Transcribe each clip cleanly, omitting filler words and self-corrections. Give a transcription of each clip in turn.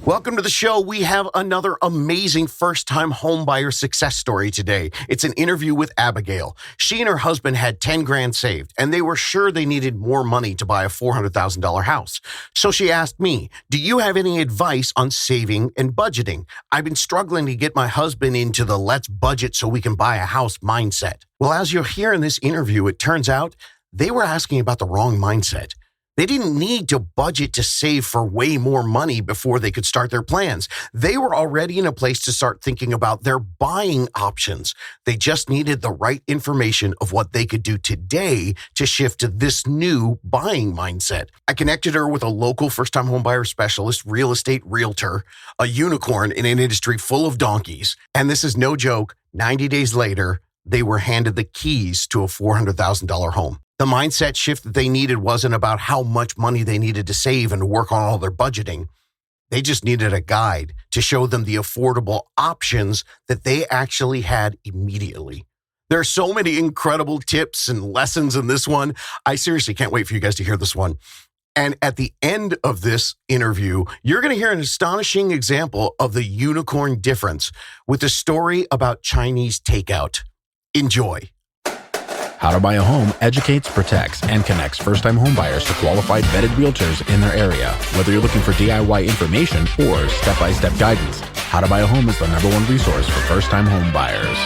Welcome to the show. We have another amazing first-time homebuyer success story today. It's an interview with Abigail. She and her husband had 10 grand saved, and they were sure they needed more money to buy a $400,000 house. So she asked me, do you have any advice on saving and budgeting? I've been struggling to get my husband into the let's budget so we can buy a house mindset. Well, as you'll hear in this interview, it turns out they were asking about the wrong mindset. They didn't need to budget to save for way more money before they could start their plans. They were already in a place to start thinking about their buying options. They just needed the right information of what they could do today to shift to this new buying mindset. I connected her with a local first-time homebuyer specialist, real estate realtor, a unicorn in an industry full of donkeys. And this is no joke, 90 days later, they were handed the keys to a $400,000 home. The mindset shift that they needed wasn't about how much money they needed to save and work on all their budgeting. They just needed a guide to show them the affordable options that they actually had immediately. There are so many incredible tips and lessons in this one. I seriously can't wait for you guys to hear this one. And at the end of this interview, you're going to hear an astonishing example of the unicorn difference with a story about Chinese takeout. Enjoy. How to Buy a Home educates, protects, and connects first-time homebuyers to qualified vetted realtors in their area. Whether you're looking for DIY information or step-by-step guidance, How to Buy a Home is the #1 resource for first-time homebuyers.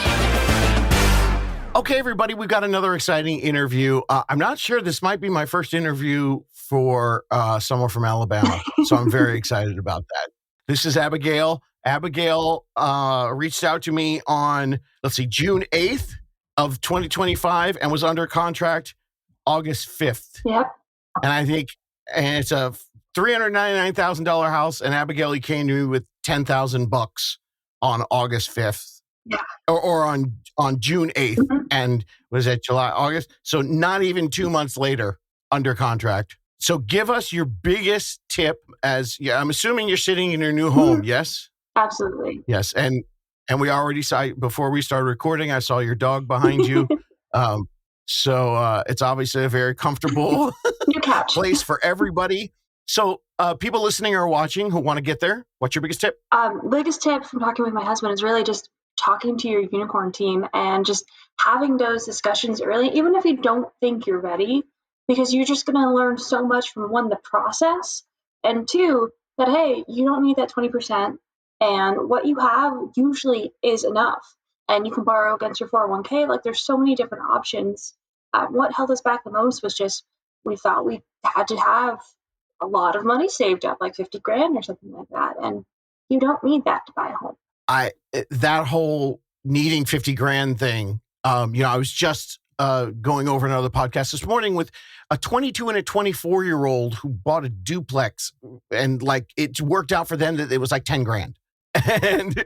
Okay, everybody, we've got another exciting interview. I'm not sure. This might be my first interview for someone from Alabama, so I'm very excited about that. This is Abigail. Abigail reached out to me on, June 8th. Of 2025 and was under contract August 5th. Yep. And it's a $399,000 house. And Abigail, he came to me with $10,000 on August 5th. Yeah. Or on June 8th. Mm-hmm. And was that July, August? So not even 2 months later, under contract. So give us your biggest tip I'm assuming you're sitting in your new home, yes? Absolutely. Yes. And we already saw, before we started recording, I saw your dog behind you. So it's obviously a very comfortable place for everybody. So people listening or watching who want to get there, what's your biggest tip? Biggest tip from talking with my husband is really just talking to your unicorn team and just having those discussions early, even if you don't think you're ready, because you're just going to learn so much from one, the process, and two, that, hey, you don't need that 20%. And what you have usually is enough. And you can borrow against your 401k. Like, there's so many different options. What held us back the most was just, we thought we had to have a lot of money saved up, like 50 grand or something like that. And you don't need that to buy a home. That whole needing 50 grand thing, I was just going over another podcast this morning with a 22 and a 24-year-old who bought a duplex, and it worked out for them that it was like 10 grand. And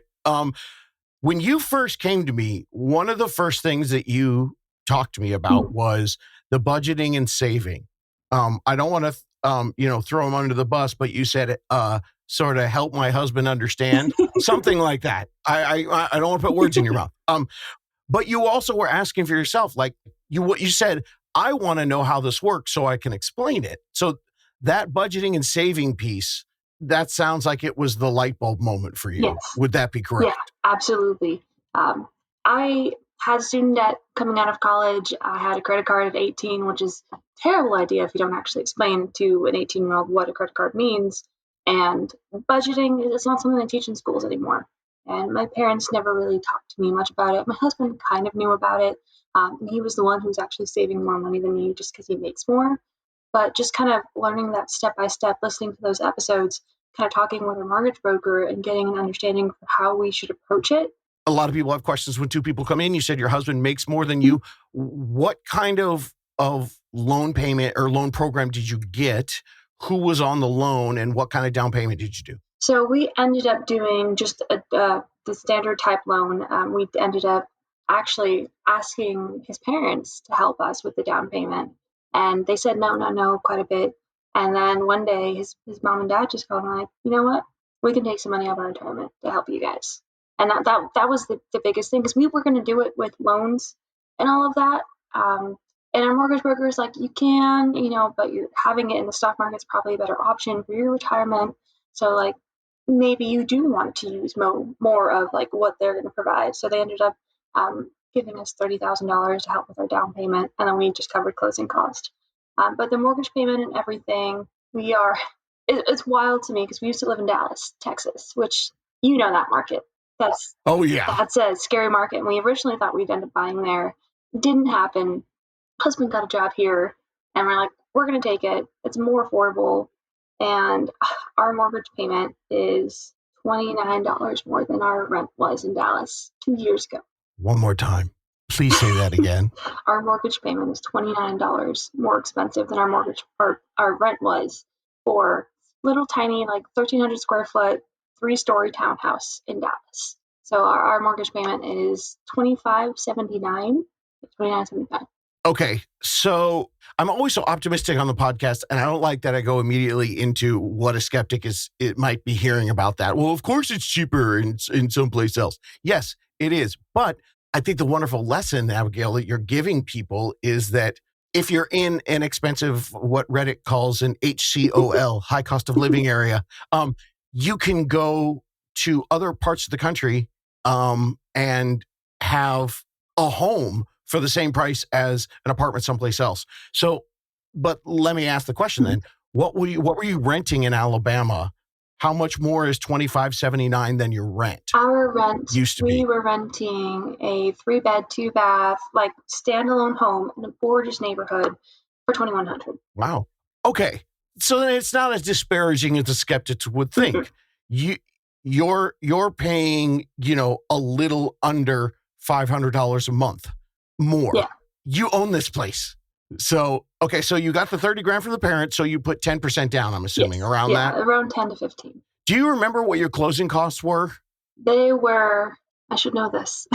when you first came to me, one of the first things that you talked to me about was the budgeting and saving. I don't want to, throw him under the bus, but you said sort of help my husband understand, something like that. I don't want to put words in your mouth. But you also were asking for yourself, what you said, I want to know how this works so I can explain it. So that budgeting and saving piece, that sounds like it was the light bulb moment for you. Yes. Would that be correct? Yeah, absolutely. I had student debt coming out of college. I had a credit card at 18, which is a terrible idea if you don't actually explain to an 18-year-old what a credit card means. And budgeting is not something they teach in schools anymore. And my parents never really talked to me much about it. My husband kind of knew about it. He was the one who's actually saving more money than me just because he makes more. But just kind of learning that step by step, listening to those episodes, kind of talking with a mortgage broker and getting an understanding for how we should approach it. A lot of people have questions when two people come in. You said your husband makes more than you. What kind of loan payment or loan program did you get? Who was on the loan, and what kind of down payment did you do? So we ended up doing just the standard type loan. We ended up actually asking his parents to help us with the down payment. And they said, no, quite a bit. And then one day his mom and dad just called and like, you know what? We can take some money out of our retirement to help you guys. And that was the biggest thing, because we were going to do it with loans and all of that. And our mortgage broker is like, you can, but you're having it in the stock market is probably a better option for your retirement. So maybe you do want to use more of like what they're going to provide. So they ended up giving us $30,000 to help with our down payment, and then we just covered closing cost. But the mortgage payment and everything, it's wild to me because we used to live in Dallas, Texas, which you know that market. Oh, yeah. That's a scary market. And we originally thought we'd end up buying there. Didn't happen. Husband got a job here, and we're like, we're going to take it. It's more affordable. And our mortgage payment is $29 more than our rent was in Dallas 2 years ago. One more time. Please say that again. Our mortgage payment is $29 more expensive than our rent was for little tiny, like 1,300 square foot, 3-story townhouse in Dallas. So our mortgage payment is $25.79. $29.75. Okay, so I'm always so optimistic on the podcast, and I don't like that I go immediately into what a skeptic it might be hearing about that. Well, of course it's cheaper in someplace else. Yes, it is. But I think the wonderful lesson, Abigail, that you're giving people is that if you're in an expensive, what Reddit calls an HCOL, high cost of living area, you can go to other parts of the country and have a home for the same price as an apartment someplace else. So, but let me ask the question then: what were you renting in Alabama? How much more is $25.79 than your rent? Our rent used to be. We were renting a 3-bed, 2-bath, like standalone home in a gorgeous neighborhood for $2,100. Wow. Okay, so then it's not as disparaging as the skeptics would think. You're paying, a little under $500 a month more. Yeah. You own this place. So, okay, so you got the 30 grand from the parent, so you put 10% down, I'm assuming, Yes. around that? Around 10 to 15. Do you remember what your closing costs were? They were, I should know this.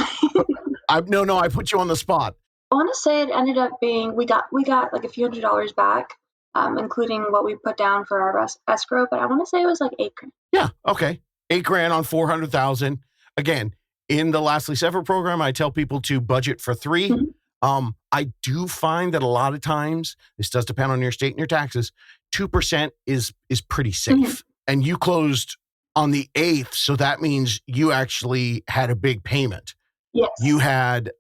No, I put you on the spot. I want to say it ended up being, we got like a few $100s back, including what we put down for our escrow, but I want to say it was like $8 grand. Yeah, okay. $8 grand on 400,000. Again, in the Last Lease Ever program, I tell people to budget for 3. Mm-hmm. I do find that a lot of times, this does depend on your state and your taxes, 2% is pretty safe. Mm-hmm. And you closed on the 8th, so that means you actually had a big payment. Yes. You had,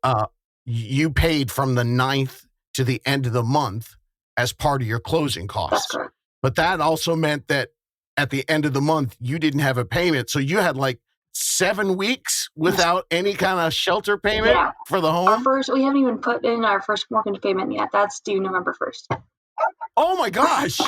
you paid from the 9th to the end of the month as part of your closing costs. That's correct. But that also meant that at the end of the month, you didn't have a payment. So you had like 7 weeks without any kind of shelter payment for the home? We haven't even put in our first mortgage payment yet. That's due November 1st. Oh my gosh.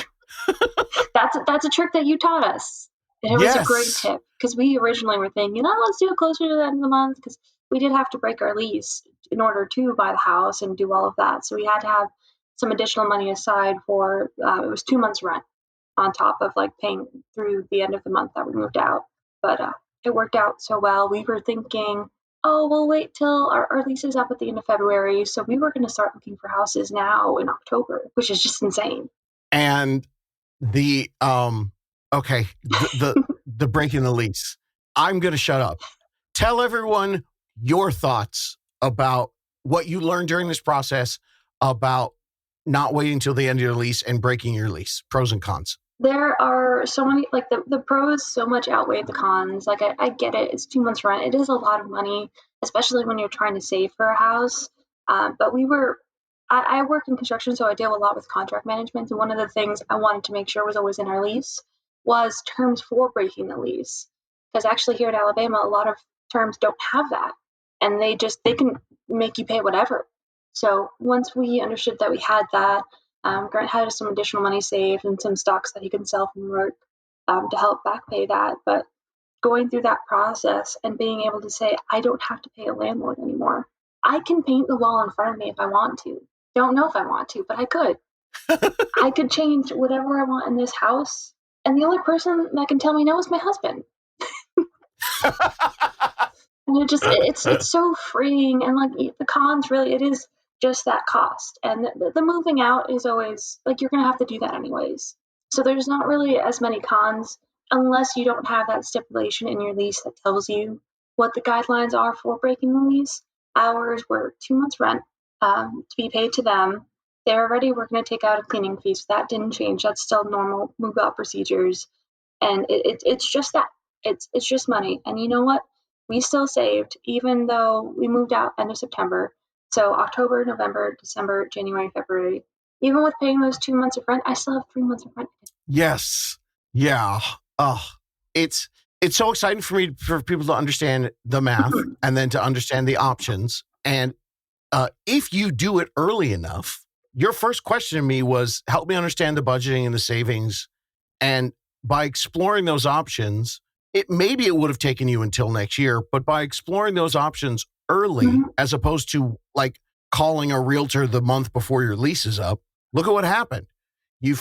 That's a trick that you taught us. And it was a great tip because we originally were thinking, let's do it closer to the end of the month because we did have to break our lease in order to buy the house and do all of that. So we had to have some additional money aside for, it was 2 months rent on top of like paying through the end of the month that we moved out. But it worked out so well. We were thinking, we'll wait till our lease is up at the end of February. So we were going to start looking for houses now in October, which is just insane. And the breaking the lease. I'm going to shut up. Tell everyone your thoughts about what you learned during this process about not waiting until the end of your lease and breaking your lease. Pros and cons. There are so many, like the pros so much outweigh the cons. Like I get it. It's 2 months rent. It is a lot of money, especially when you're trying to save for a house. But I work in construction, so I deal a lot with contract management. And one of the things I wanted to make sure was always in our lease was terms for breaking the lease. Because actually here in Alabama, a lot of terms don't have that. And they can make you pay whatever. So once we understood that we had that, Grant had some additional money saved and some stocks that he can sell from work to help back pay that. But going through that process and being able to say, I don't have to pay a landlord anymore. I can paint the wall in front of me if I want to. Don't know if I want to, but I could. I could change whatever I want in this house. And the only person that can tell me no is my husband. And it's so freeing. And like the cons, really, it is just that cost. And the moving out is always like, you're going to have to do that anyways. So there's not really as many cons unless you don't have that stipulation in your lease that tells you what the guidelines are for breaking the lease. Ours were 2 months rent to be paid to them. They already were going to take out a cleaning fee, so that didn't change. That's still normal move out procedures. And it's just that It's just money. And you know what? We still saved, even though we moved out end of September. So October, November, December, January, February. Even with paying those 2 months of rent, I still have 3 months of rent. Yes. Yeah. It's so exciting for me for people to understand the math and then to understand the options. And if you do it early enough, your first question to me was, help me understand the budgeting and the savings. And by exploring those options, maybe it would have taken you until next year, but by exploring those options early, as opposed to like calling a realtor the month before your lease is up, look at what happened. You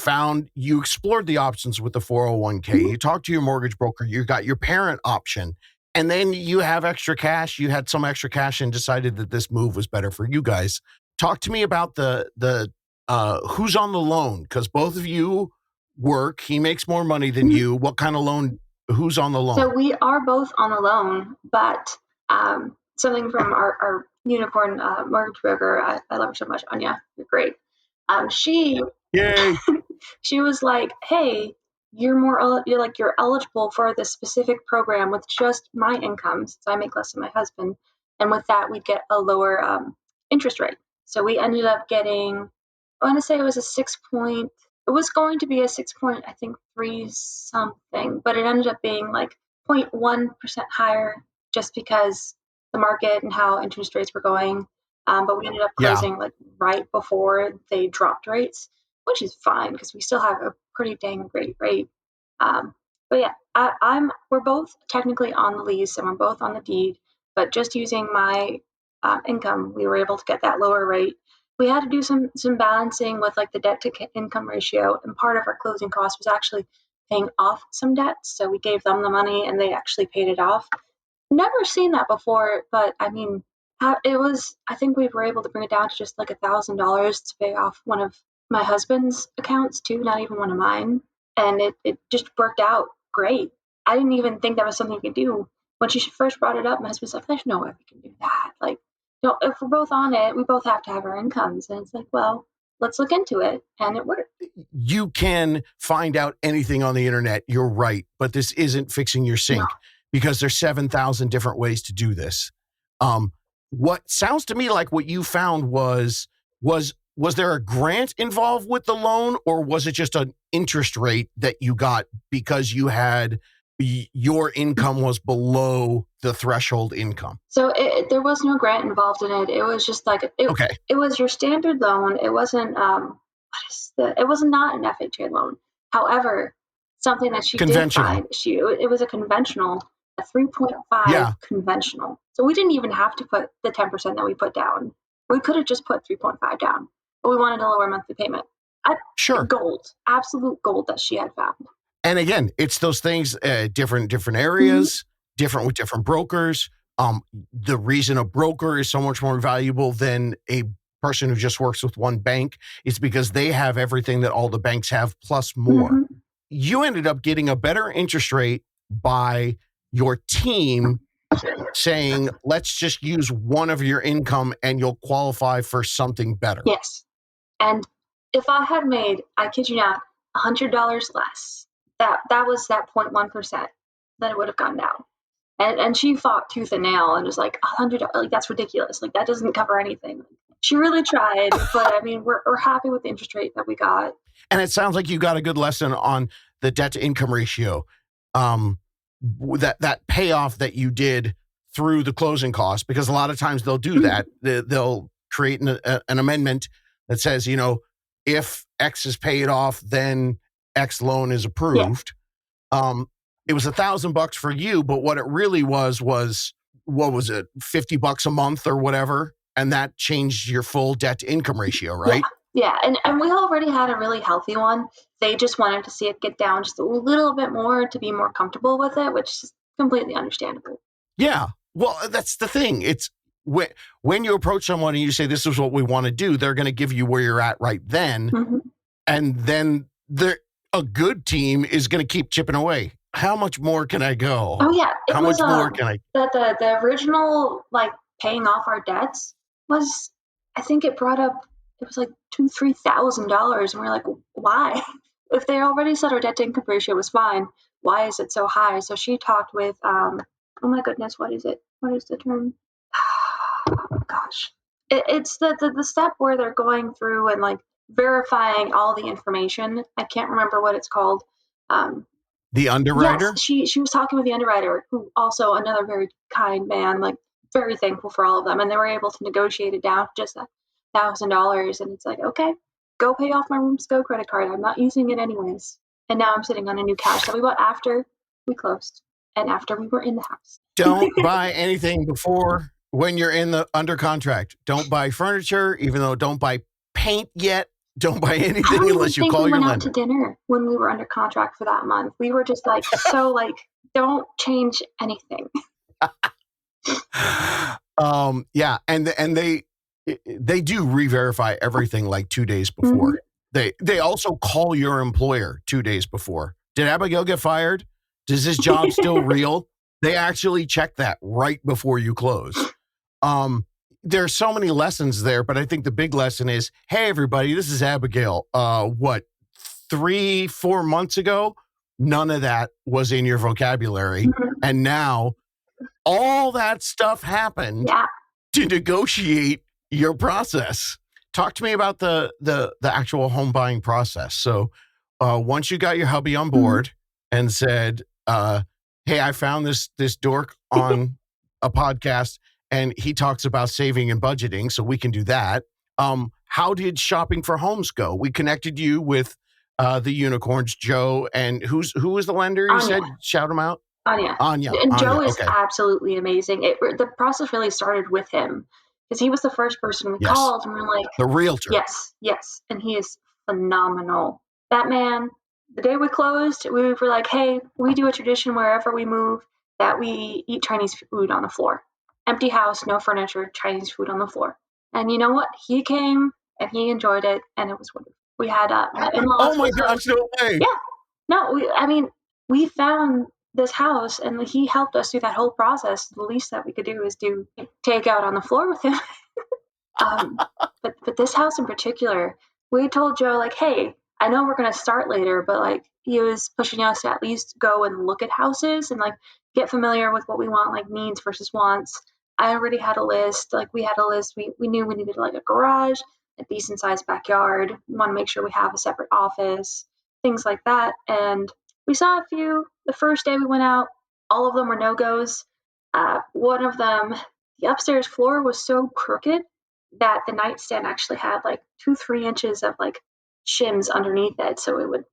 explored the options with the 401k. You talked to your mortgage broker. You got your parent option. And then you have extra cash. You had some extra cash and decided that this move was better for you guys. Talk to me about the who's on the loan, because both of you work. He makes more money than you. What kind of loan? Who's on the loan? So we are both on the loan, but something from our unicorn mortgage broker. I love her so much, Anya. You're great. Yay. She was like, "Hey, you're eligible for this specific program with just my income, since I make less than my husband, and with that we get a lower interest rate." So we ended up getting, I want to say it was a 6 point. It was going to be a 6 point, I think 3 something, but it ended up being like 0.1% higher, just because the market and how interest rates were going. But we ended up closing like right before they dropped rates, which is fine because we still have a pretty dang great rate. But yeah, we're both technically on the lease and we're both on the deed, but just using my income, we were able to get that lower rate. We had to do some balancing with like the debt to income ratio, and part of our closing cost was actually paying off some debts. So we gave them the money and they actually paid it off. Never seen that before, but I mean, it was, I think we were able to bring it down to just like $1,000 to pay off one of my husband's accounts too, not even one of mine. And it just worked out great. I didn't even think that was something you could do. When she first brought it up, my husband's like, "There's no way we can do that. Like, if we're both on it, we both have to have our incomes." And it's like, well, let's look into it. And it worked. You can find out anything on the internet. You're right. But this isn't fixing your sink, because there's 7,000 different ways to do this. What sounds to me like what you found was there a grant involved with the loan, or was it just an interest rate that you got because you had your income was below the threshold income? So there was no grant involved in it. It was just like it was your standard loan. It wasn't it was not an FHA loan. However, something that she did find, it was a conventional, a 3.5 conventional. So we didn't even have to put the 10% that we put down. We could have just put 3.5 down, but we wanted a lower monthly payment. Gold, absolute gold that she had found. And again, it's those things, different areas, different with different brokers. The reason a broker is so much more valuable than a person who just works with one bank is because they have everything that all the banks have plus more. You ended up getting a better interest rate by your team saying, let's just use one of your income and you'll qualify for something better. Yes. And if I had made, I kid you not, $100 less, that was that 0.1%, then it would have gone down. And she fought tooth and nail and was like, $100, like, that's ridiculous. Like, that doesn't cover anything. She really tried, but I mean, we're happy with the interest rate that we got. And it sounds like you got a good lesson on the debt to income ratio. That payoff that you did through the closing costs, because a lot of times they'll do that. They'll create an amendment that says, if X is paid off, then X loan is approved. It was $1,000 for you, but what it really was what was it, $50 a month or whatever, and that changed your full debt to income ratio, right? Yeah, and we already had a really healthy one. They just wanted to see it get down just a little bit more to be more comfortable with it, which is completely understandable. Yeah, well, that's the thing. It's when you approach someone and you say, this is what we want to do, they're going to give you where you're at right then. And then a good team is going to keep chipping away. How much more can I go? Oh, yeah. How much more can I? The original, like, paying off our debts was, I think it brought up, it was like $2,000-3,000. And we're like, why? If they already said our debt to income ratio was fine, why is it so high? So she talked with, oh my goodness, what is it? What is the term? Oh gosh. It's the step where they're going through and like verifying all the information. I can't remember what it's called. The underwriter? Yes, she was talking with the underwriter, who also another very kind man, like very thankful for all of them, and they were able to negotiate it down to just $1,000. And it's like, okay, go pay off my Rooms Go credit card. I'm not using it anyways. And now I'm sitting on a new couch that we bought after we closed and after we were in the house. Don't buy anything before when you're under contract. Don't buy furniture, even though don't buy paint yet. Don't buy anything unless you call your lender. We went out to dinner when we were under contract for that month. We were just like, so like, don't change anything. Yeah, and they do re-verify everything like 2 days before. They also call your employer 2 days before. Did Abigail get fired? Is this job still real? They actually check that right before you close. There's so many lessons there, but I think the big lesson is, hey, everybody, this is Abigail. 3-4 months ago, none of that was in your vocabulary. And now all that stuff happened to negotiate your process. Talk to me about the actual home buying process. So once you got your hubby on board and said, hey, I found this dork on a podcast and he talks about saving and budgeting, so we can do that. How did shopping for homes go? We connected you with the unicorns, Joe, and who was the lender you said? Shout him out. Anya. And Joe is absolutely amazing. The process really started with him because he was the first person we called, and we're like, the realtor. Yes. And he is phenomenal. That man, the day we closed, we were like, hey, we do a tradition wherever we move that we eat Chinese food on the floor. Empty house, no furniture, Chinese food on the floor. And you know what? He came and he enjoyed it, and it was wonderful. We had in-laws. Oh my gosh, no way. Yeah. No, we found this house, and he helped us through that whole process. The least that we could do is do takeout on the floor with him. But this house in particular, we told Joe, like, hey, I know we're going to start later, but like he was pushing us to at least go and look at houses and like get familiar with what we want, like needs versus wants. I already had a list. Like we had a list. We knew we needed like a garage, a decent sized backyard. We want to make sure we have a separate office, things like that. And we saw a few. The first day we went out, all of them were no-goes. One of them, the upstairs floor was so crooked that the nightstand actually had like 2-3 inches of like shims underneath it, so it would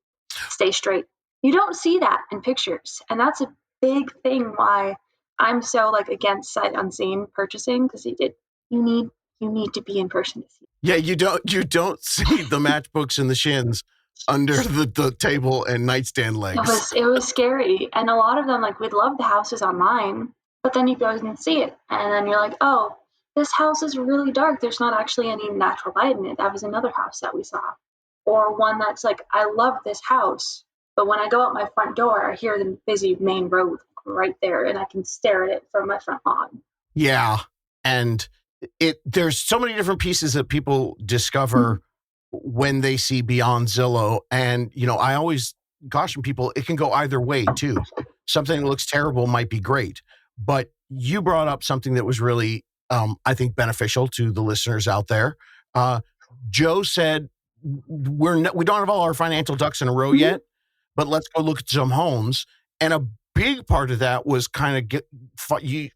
stay straight. You don't see that in pictures, and that's a big thing why I'm so like against sight unseen purchasing, because you need to be in person to see. Yeah, you don't see the matchbooks and the shins under the table and nightstand legs. It was scary, and a lot of them, like, we'd love the houses online, but then you go and see it, and then you're like, oh, this house is really dark. There's not actually any natural light in it. That was another house that we saw. Or one that's like, I love this house, but when I go out my front door, I hear the busy main road right there, and I can stare at it from my front lawn. Yeah, and there's so many different pieces that people discover when they see beyond Zillow. And, I always caution people, it can go either way too. Something that looks terrible might be great, but you brought up something that was really, I think, beneficial to the listeners out there. Joe said, we don't have all our financial ducks in a row yet, but let's go look at some homes. And a big part of that was kind of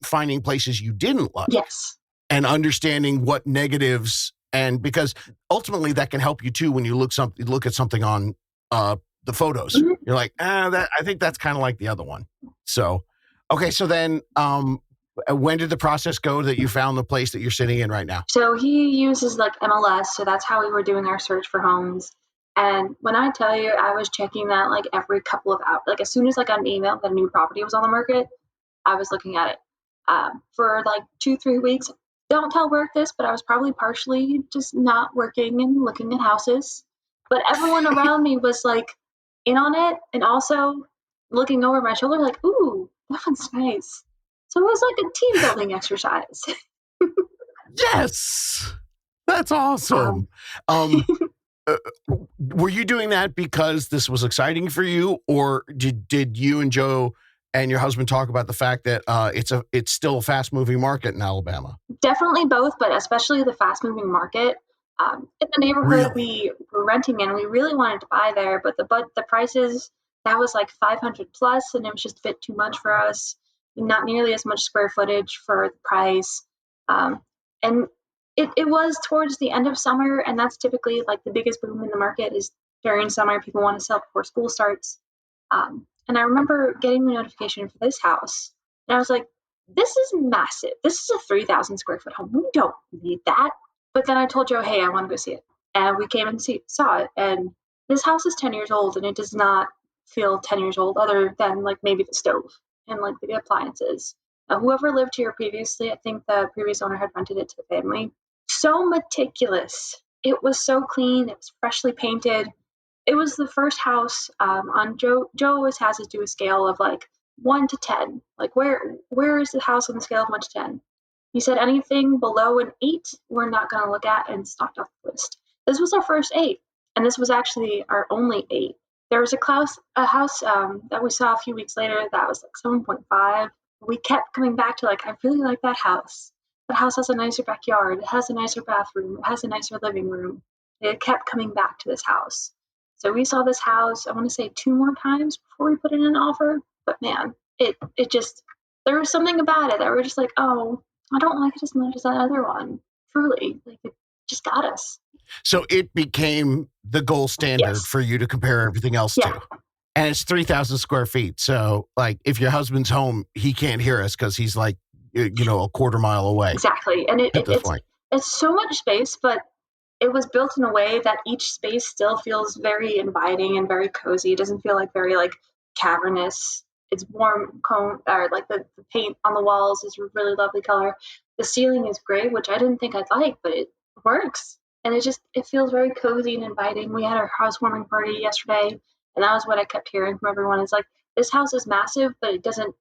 finding places you didn't like. Yes. And understanding what negatives, and because ultimately that can help you too when you look at something on the photos. You're like, I think that's kind of like the other one. So, okay, so then when did the process go that you found the place that you're sitting in right now? So he uses like MLS, so that's how we were doing our search for homes. And when I tell you, I was checking that like every couple of hours. Like as soon as I got an email that a new property was on the market, I was looking at it for like 2-3 weeks. Don't tell work this, but I was probably partially just not working and looking at houses. But everyone around me was like in on it, and also looking over my shoulder like, ooh, that one's nice. So it was like a team building exercise. Yes, that's awesome. were you doing that because this was exciting for you, or did you and Joe and your husband talk about the fact that it's still a fast moving market in Alabama? Definitely both, but especially the fast moving market. In the neighborhood Really? we were renting in, we really wanted to buy there, but the prices, that was like 500 plus, and it was just a bit too much for us. Not nearly as much square footage for the price. And it was towards the end of summer, and that's typically like the biggest boom in the market is during summer. People want to sell before school starts. And I remember getting the notification for this house, and I was like, this is massive. This is a 3,000 square foot home. We don't need that. But then I told Joe, hey, I want to go see it. And we came and saw it. And this house is 10 years old, and it does not feel 10 years old other than like maybe the stove and like the appliances. Whoever lived here previously, I think the previous owner had rented it to the family. So meticulous. It was so clean. It was freshly painted. It was the first house on Joe. Joe always has us do a scale of like 1 to 10. Like where is the house on the scale of 1 to 10? He said anything below an 8, we're not going to look at, and stopped off the list. This was our first 8, and this was actually our only 8. There was a house that we saw a few weeks later that was like 7.5. We kept coming back to like, I really like that house. That house has a nicer backyard. It has a nicer bathroom. It has a nicer living room. It kept coming back to this house. So we saw this house, I want to say 2 more times before we put in an offer. But man, it just, there was something about it that we're just like, oh, I don't like it as much as that other one. Truly, like it just got us. So it became the gold standard Yes. for you to compare everything else Yeah. to. And it's 3,000 square feet. So, like, if your husband's home, he can't hear us because he's like, a quarter mile away. Exactly. And at this point. it's so much space, but it was built in a way that each space still feels very inviting and very cozy. It doesn't feel like very like cavernous. It's warm or like the paint on the walls is a really lovely color. The ceiling is gray, which I didn't think I'd like, but it works. And it feels very cozy and inviting. We had our housewarming party yesterday, and that was what I kept hearing from everyone. Is like, this house is massive, but it doesn't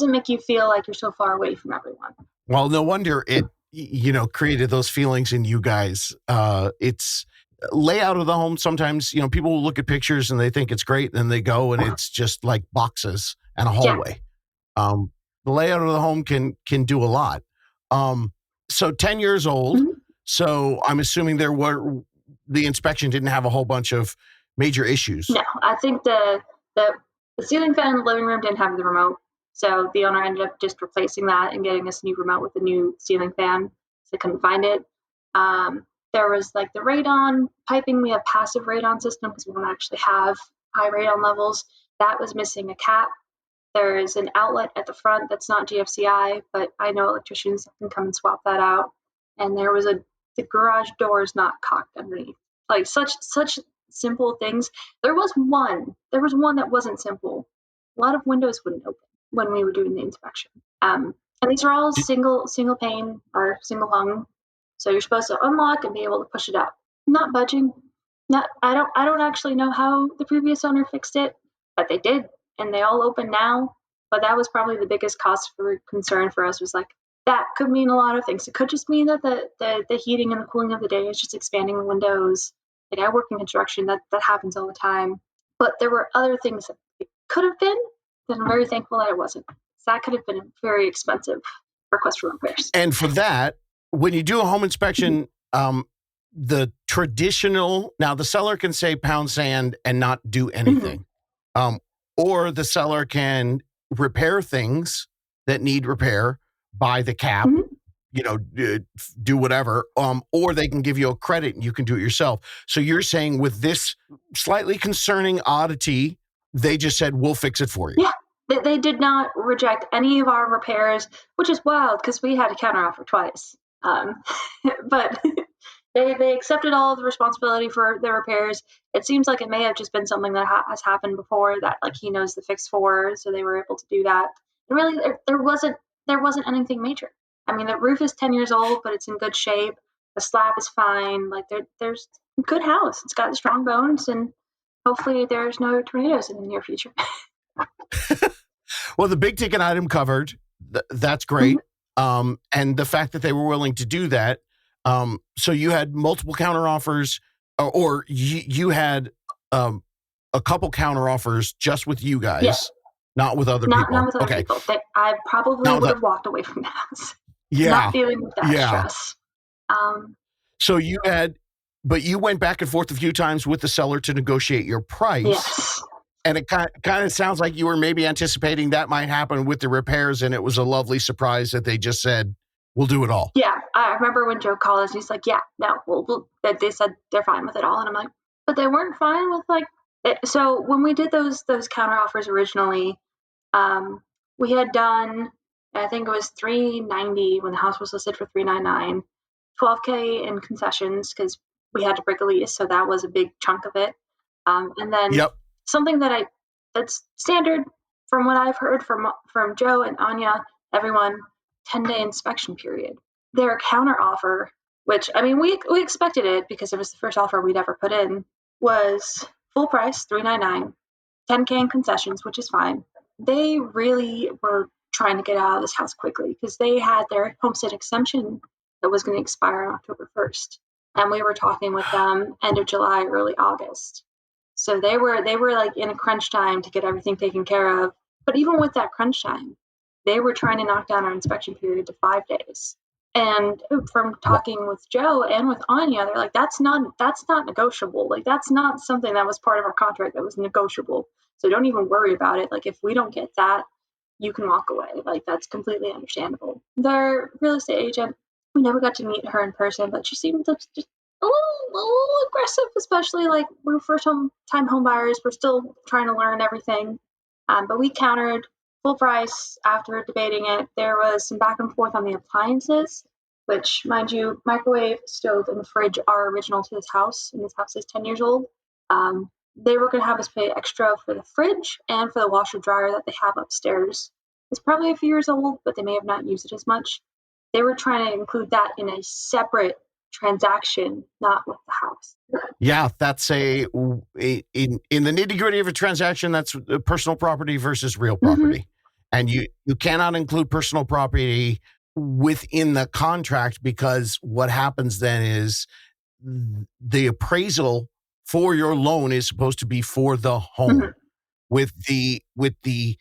make you feel like you're so far away from everyone. Well, no wonder it, created those feelings in you guys. It's layout of the home. Sometimes, people will look at pictures and they think it's great, and then they go and it's just like boxes and a hallway. Yeah. The layout of the home can do a lot. So 10 years old. Mm-hmm. So I'm assuming the inspection didn't have a whole bunch of major issues. No, I think the ceiling fan in the living room didn't have the remote. So the owner ended up just replacing that and getting us a new remote with a new ceiling fan. So they couldn't find it. There was like the radon piping. We have passive radon system because we don't actually have high radon levels. That was missing a cap. There is an outlet at the front that's not GFCI, but I know electricians can come and swap that out. And there was the garage door is not cocked underneath. Like such simple things. There was one that wasn't simple. A lot of windows wouldn't open when we were doing the inspection. And these are all single pane or single hung. So you're supposed to unlock and be able to push it up. Not budging. I don't actually know how the previous owner fixed it, but they did, and they all open now. But that was probably the biggest cause for concern for us, was like, that could mean a lot of things. It could just mean that the heating and the cooling of the day is just expanding the windows. Like, I work in construction, that happens all the time. But there were other things that it could have been, that I'm very thankful that it wasn't. So that could have been a very expensive request for repairs. And for that, when you do a home inspection, the traditional, now the seller can say pound sand and not do anything. Mm-hmm. Or the seller can repair things that need repair, buy the cap, mm-hmm. Do whatever, or they can give you a credit and you can do it yourself. So you're saying with this slightly concerning oddity, they just said, we'll fix it for you. Yeah, they did not reject any of our repairs, which is wild because we had a counteroffer twice. But they accepted all the responsibility for the repairs. It seems like it may have just been something that has happened before that like he knows the fix for, so they were able to do that. And really, there wasn't anything major. I mean, the roof is 10 years old, but it's in good shape. The slab is fine. Like there's a good house. It's got strong bones, and hopefully there's no tornadoes in the near future. Well, the big ticket item covered. That's great. Mm-hmm. And the fact that they were willing to do that. So you had multiple counteroffers. or you had a couple counter offers just with you guys, Yeah. not with other Not people. with other people. I probably would have walked away from the house. Yeah. Not dealing with that stress. So but you went back and forth a few times with the seller to negotiate your price. Yes. And it kind of sounds like you were maybe anticipating that might happen with the repairs, and it was a lovely surprise that they just said, we'll do it all. Yeah. I remember when Joe called us, he's like, yeah, no, they said they're fine with it all. And I'm like, but they weren't fine with like it. So when we did those counter offers originally, we had done, I think it was $390 when the house was listed for $399, $12K in concessions because we had to break a lease, so that was a big chunk of it. And then something that's standard from what I've heard from Joe and Anya, everyone, 10-day inspection period. Their counter offer, which I mean we expected it because it was the first offer we'd ever put in, was full price $399, $10K in concessions, which is fine. They really were trying to get out of this house quickly because they had their homestead exemption that was going to expire on October 1st. And we were talking with them end of July, early August. So they were like in a crunch time to get everything taken care of. But even with that crunch time, they were trying to knock down our inspection period to 5 days. And from talking with Joe and with Anya, they're like, that's not negotiable. Like, that's not something that was part of our contract that was negotiable. So don't even worry about it. Like, if we don't get that, you can walk away. Like, that's completely understandable. Their real estate agent, we never got to meet her in person, but she seemed just a little aggressive, especially like we're first-time home buyers. We're still trying to learn everything. But we countered full price after debating it. There was some back and forth on the appliances, which, mind you, microwave, stove, and the fridge are original to this house, and this house is 10 years old. They were going to have us pay extra for the fridge and for the washer dryer that they have upstairs. It's probably a few years old, but they may have not used it as much. They were trying to include that in a separate transaction, not with the house. Yeah, that's in the nitty gritty of a transaction, that's personal property versus real property. Mm-hmm. And you cannot include personal property within the contract because what happens then is the appraisal for your loan is supposed to be for the home. Mm-hmm.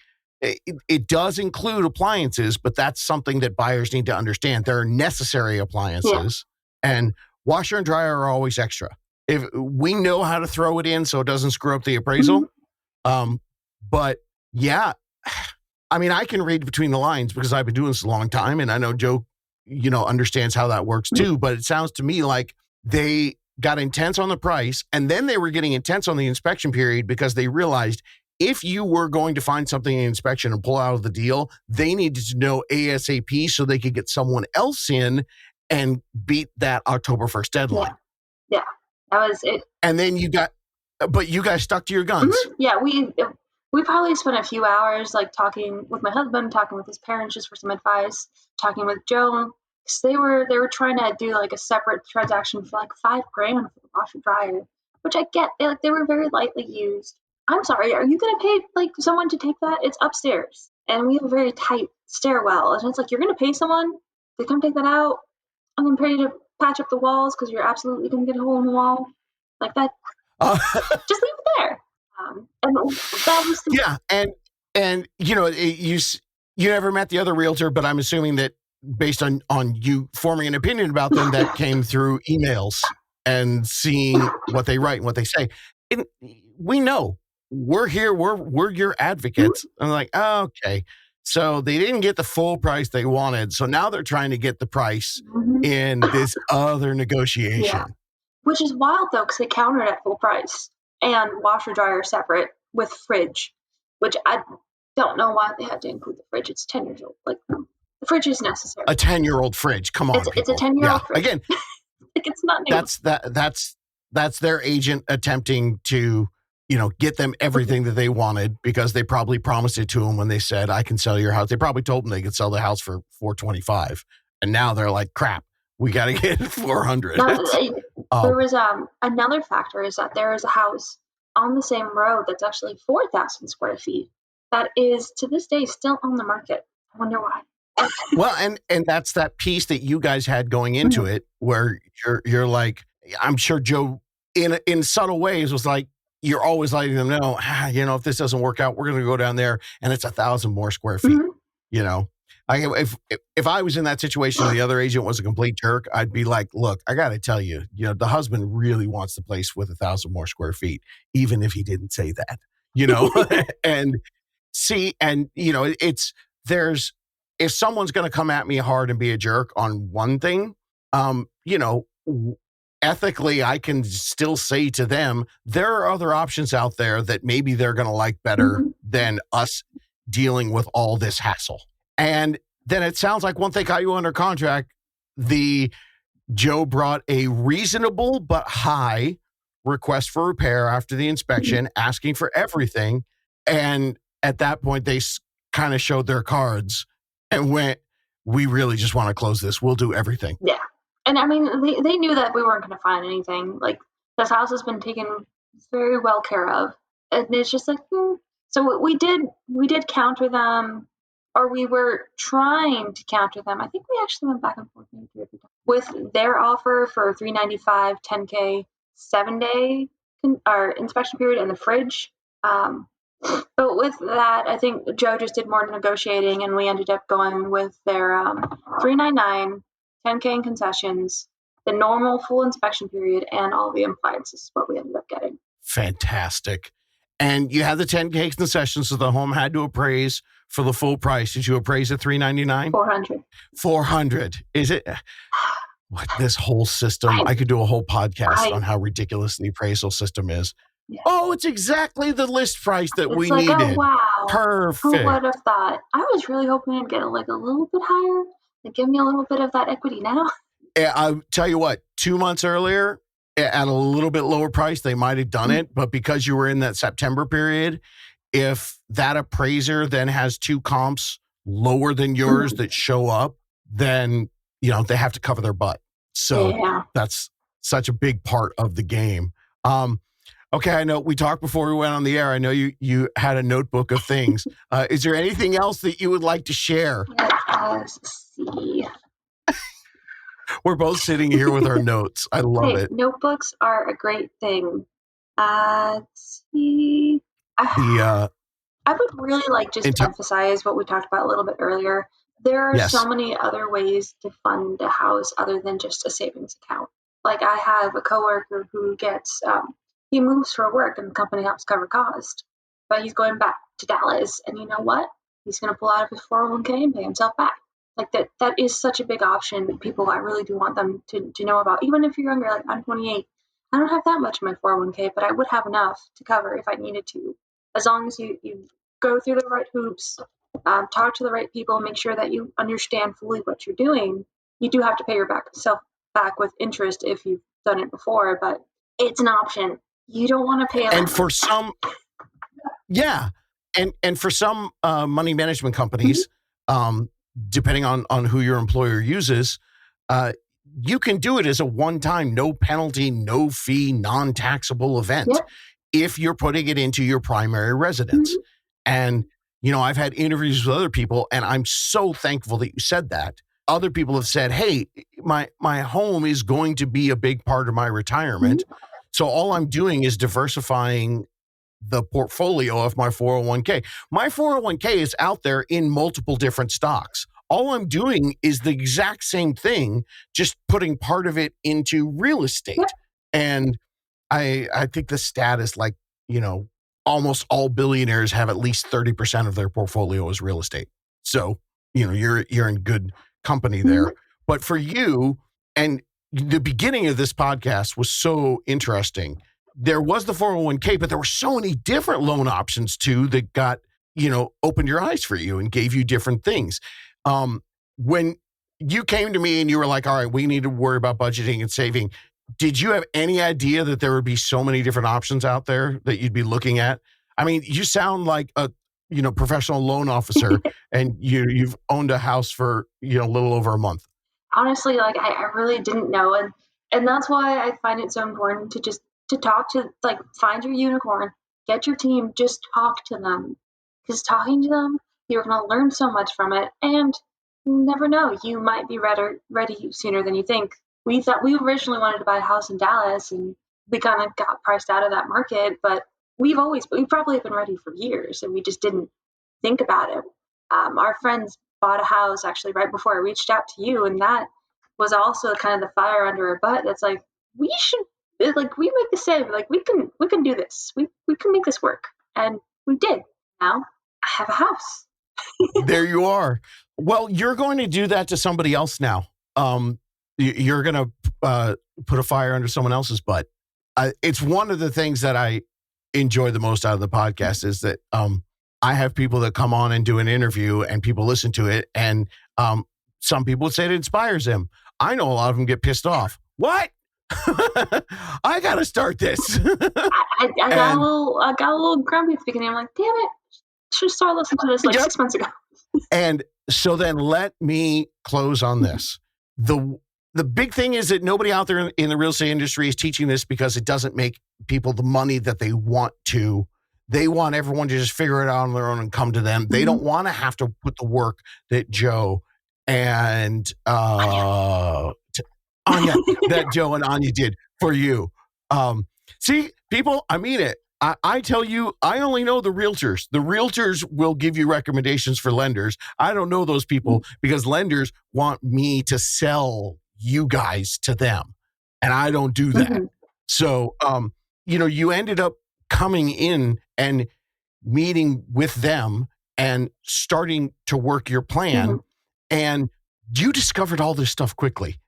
It does include appliances, but that's something that buyers need to understand. There are necessary appliances, and washer and dryer are always extra. If we know how to throw it in so it doesn't screw up the appraisal. Mm-hmm. But yeah, I mean, I can read between the lines because I've been doing this a long time, and I know Joe, understands how that works too. But it sounds to me like they got intense on the price, and then they were getting intense on the inspection period because they realized if you were going to find something in inspection and pull out of the deal, they needed to know ASAP so they could get someone else in and beat that October 1st deadline. Yeah, that was it. And then you guys stuck to your guns. Mm-hmm. Yeah, we probably spent a few hours like talking with my husband, talking with his parents just for some advice, talking with Joe. They were trying to do like a separate transaction for like $5,000 for the washer dryer, which I get. They were very lightly used. I'm sorry, are you going to pay like someone to take that? It's upstairs, and we have a very tight stairwell, and it's like you're going to pay someone to come take that out. I'm going to pay you to patch up the walls because you're absolutely going to get a hole in the wall like that. Just leave it there. And that was and you never met the other realtor, but I'm assuming that based on you forming an opinion about them, that came through emails and seeing what they write and what they say. And we know we're here. We're your advocates. Mm-hmm. I'm like, oh, okay. So they didn't get the full price they wanted. So now they're trying to get the price in this other negotiation. Yeah. Which is wild though, because they countered at full price and washer dryer separate with fridge, which I don't know why they had to include the fridge. It's 10 years old. Like the fridge is necessary. A 10-year-old fridge. Come on, it's a 10-year-old fridge. Again, like it's not new. That's their agent attempting to, get them everything that they wanted because they probably promised it to them when they said, I can sell your house. They probably told them they could sell the house for $425. And now they're like, crap, we got to get $400. There was another factor is that there is a house on the same road that's actually 4,000 square feet that is to this day still on the market. I wonder why. Well, and that's that piece that you guys had going into it where you're like, I'm sure Joe in subtle ways was like, you're always letting them know, if this doesn't work out, we're going to go down there and it's 1,000 more square feet. If I was in that situation and the other agent was a complete jerk, I'd be like, look, I got to tell you, the husband really wants the place with 1,000 more square feet, even if he didn't say that, and see, and if someone's going to come at me hard and be a jerk on one thing, ethically, I can still say to them, there are other options out there that maybe they're going to like better than us dealing with all this hassle. And then it sounds like once they got you under contract, Joe brought a reasonable but high request for repair after the inspection, asking for everything. And at that point, they kind of showed their cards and went, we really just want to close this. We'll do everything. Yeah. And I mean, they knew that we weren't going to find anything. Like, this house has been taken very well care of. And it's just like, So we did counter them, or we were trying to counter them. I think we actually went back and forth with their offer for $395, $10K, 7-day inspection period in the fridge. But with that, I think Joe just did more negotiating, and we ended up going with their $399, $10K in concessions, the normal full inspection period, and all the appliances is what we ended up getting. Fantastic. And you had the 10K concessions, so the home had to appraise for the full price. Did you appraise at $399? $400. Is it? What, this whole system, I could do a whole podcast on how ridiculous the appraisal system is. Yeah. Oh, it's exactly the list price that we needed. Oh, wow. Perfect. Who would have thought? I was really hoping to get a little bit higher and give me a little bit of that equity now. I'll tell you what, 2 months earlier, at a little bit lower price, they might have done it. But because you were in that September period, if that appraiser then has 2 comps lower than yours that show up, then, they have to cover their butt. So that's such a big part of the game. Okay, I know we talked before we went on the air. I know you had a notebook of things. Is there anything else that you would like to share? Let's see. We're both sitting here with our notes. I love it. Notebooks are a great thing. Let's see. I would really like just to emphasize what we talked about a little bit earlier. There are so many other ways to fund a house other than just a savings account. Like, I have a coworker who gets, he moves for work and the company helps cover cost, but he's going back to Dallas, and you know what? He's going to pull out of his 401k and pay himself back. Like, that is such a big option. People, I really do want them to know about. Even if you're younger, like I'm 28, I don't have that much in my 401k, but I would have enough to cover if I needed to. As long as you go through the right hoops, talk to the right people, make sure that you understand fully what you're doing. You do have to pay yourself back with interest if you've done it before, but it's an option. You don't want to pay. And for some, and for some money management companies, depending on who your employer uses, you can do it as a one-time, no penalty, no fee, non-taxable event if you're putting it into your primary residence. And, I've had interviews with other people, and I'm so thankful that you said that. Other people have said, hey, my home is going to be a big part of my retirement. So all I'm doing is diversifying the portfolio of my 401k. My 401k is out there in multiple different stocks. All I'm doing is the exact same thing, just putting part of it into real estate. And I think the stat is like, almost all billionaires have at least 30% of their portfolio as real estate. So, you're in good company there. But for you, and the beginning of this podcast was so interesting. There was the 401k, but there were so many different loan options too that got, opened your eyes for you and gave you different things. When you came to me and you were like, all right, we need to worry about budgeting and saving, did you have any idea that there would be so many different options out there that you'd be looking at? I mean, you sound like a, professional loan officer and you've owned a house for, a little over a month. Honestly, like I really didn't know. And that's why I find it so important to talk to, like, find your unicorn, get your team, just talk to them. Because talking to them, you're going to learn so much from it. And you never know, you might be ready sooner than you think. We originally wanted to buy a house in Dallas, and we kind of got priced out of that market, but we've probably been ready for years, and we just didn't think about it. Our friends bought a house actually right before I reached out to you, and that was also kind of the fire under our butt. That's like, we make the same, like we can do this. We can make this work. And we did. Now I have a house. There you are. Well, you're going to do that to somebody else now. You're going to put a fire under someone else's butt. It's one of the things that I enjoy the most out of the podcast is that I have people that come on and do an interview and people listen to it. And some people would say it inspires them. I know a lot of them get pissed off. What? I got to start this. I got a little grumpy at the beginning. I'm like, damn it. Should have started listening to this 6 months ago. And so then let me close on this. The big thing is that nobody out there in the real estate industry is teaching this because it doesn't make people the money that they want to. They want everyone to just figure it out on their own and come to them. They don't want to have to put the work that Joe and Anya, that Joe and Anya did for you. See, people, I mean it. I tell you, I only know the realtors. The realtors will give you recommendations for lenders. I don't know those people because lenders want me to sell you guys to them. And I don't do that. Mm-hmm. So, you ended up coming in and meeting with them and starting to work your plan. Mm-hmm. And you discovered all this stuff quickly.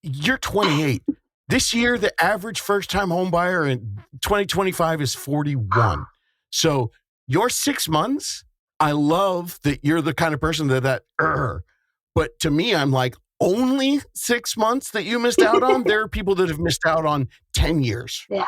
You're 28. This year, the average first-time home buyer in 2025 is 41. So your 6 months, I love that you're the kind of person but to me, I'm like, only 6 months that you missed out on? There are people that have missed out on 10 years. Yeah.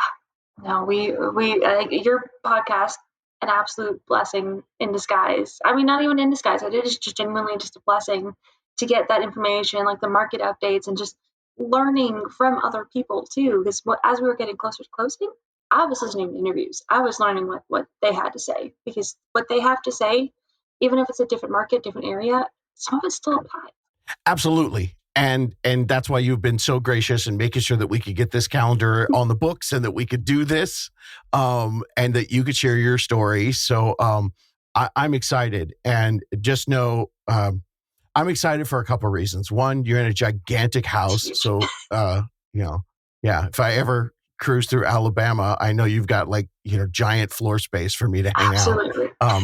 No, we your podcast, an absolute blessing in disguise. I mean, not even in disguise. It is just genuinely just a blessing to get that information, like the market updates and just learning from other people too. Because as we were getting closer to closing, I was listening to interviews. I was learning what they had to say, because what they have to say, even if it's a different market, different area, some of it still applies. Absolutely. And that's why you've been so gracious in making sure that we could get this calendar on the books and that we could do this, and that you could share your story. So I'm excited, and just know I'm excited for a couple of reasons. One, you're in a gigantic house. So, if I ever cruise through Alabama, I know you've got giant floor space for me to hang out.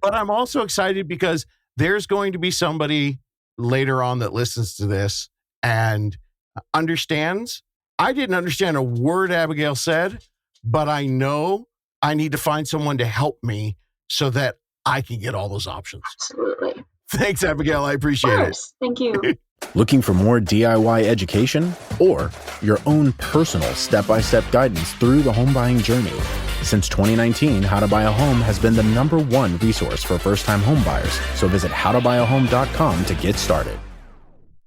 But I'm also excited because there's going to be somebody later on that listens to this and understands. I didn't understand a word Abigail said, but I know I need to find someone to help me so that I can get all those options. Absolutely. Thanks, Abigail. I appreciate it. Thank you. Looking for more DIY education or your own personal step-by-step guidance through the home buying journey? Since 2019, How to Buy a Home has been the #1 resource for first-time home buyers. So visit howtobuyaHome.com to get started.